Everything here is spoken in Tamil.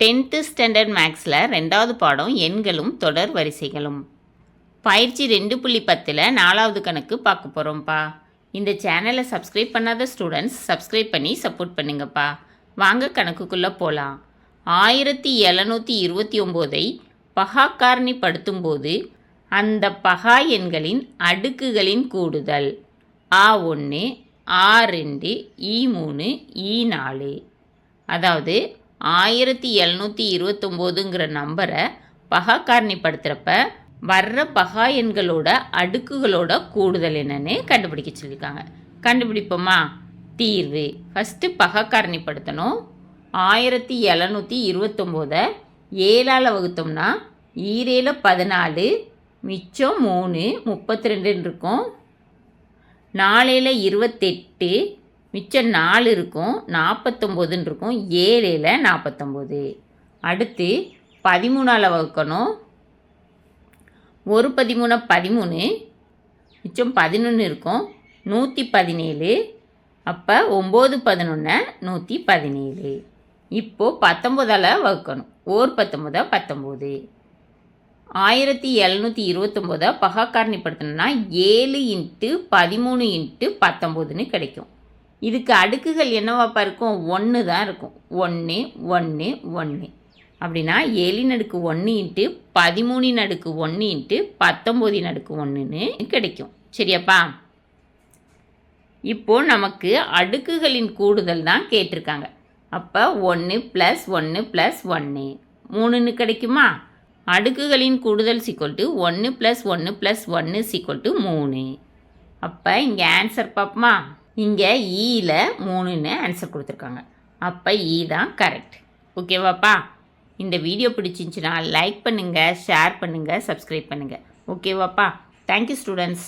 10th ஸ்டாண்டர்ட் மேக்ஸில் 2வது பாடம் எண்களும் தொடர் வரிசைகளும். பயிற்சி 2.10ல் 4வது கணக்கு பார்க்க போகிறோம்ப்பா. இந்த சேனலை சப்ஸ்கிரைப் பண்ணாத ஸ்டூடெண்ட்ஸ் சப்ஸ்கிரைப் பண்ணி சப்போர்ட் பண்ணுங்கப்பா. வாங்க கணக்குக்குள்ளே போகலாம். 1729ஐ பகாக்காரணிப்படுத்தும்போது அந்த பகா எண்களின் அடுக்குகளின் கூடுதல் A1 A2 E3 E4. அதாவது 1729ங்கிற நம்பரை பகாக்காரணிப்படுத்துகிறப்ப வர்ற பகா எண்களோட அடுக்குகளோட கூடுதல் என்னன்னு கண்டுபிடிக்க சொல்லியிருக்காங்க. கண்டுபிடிப்போமா? தீர்வு. ஃபஸ்ட்டு பகாக்காரணிப்படுத்தணும். 1729 7ஆல் வகுத்தோம்னா 7 14, மிச்சம் 3 32 இருக்கும். 4 28, மிச்சம் 4 இருக்கும், 49 இருக்கும். 7 49. அடுத்து 13ஆல் வகுக்கணும். 1 13 13, மிச்சம் 11 இருக்கும், 117. அப்போ 9 11 117. இப்போது 19ஆல் வகுக்கணும். 1 19 19. 1729 பகாக்காரணிப்படுத்தணும்னா 7 × 13 × 19ன்னு கிடைக்கும். இதுக்கு அடுக்குகள் என்னவாப்பா இருக்கும்? 1 தான் இருக்கும். 1 1 1. அப்படின்னா 7 1 × 13 1 × 19 1ன்னு கிடைக்கும். சரியாப்பா? இப்போது நமக்கு அடுக்குகளின் கூடுதல் தான் கேட்டிருக்காங்க. அப்போ 1 + 1 + 1 3ன்னு கிடைக்குமா? அடுக்குகளின் கூடுதல் = 1 + 1 + 1 = 3. அப்போ இங்கே ஆன்சர் பார்ப்போமா? இங்கே ஈல 3ன்னு ஆன்சர் கொடுத்துருக்காங்க. அப்போ ஈ தான் கரெக்ட். ஓகேவாப்பா? இந்த வீடியோ பிடிச்சிருந்துச்சுன்னா லைக் பண்ணுங்கள், ஷேர் பண்ணுங்கள், சப்ஸ்கிரைப் பண்ணுங்கள். ஓகேவாப்பா? Thank you students.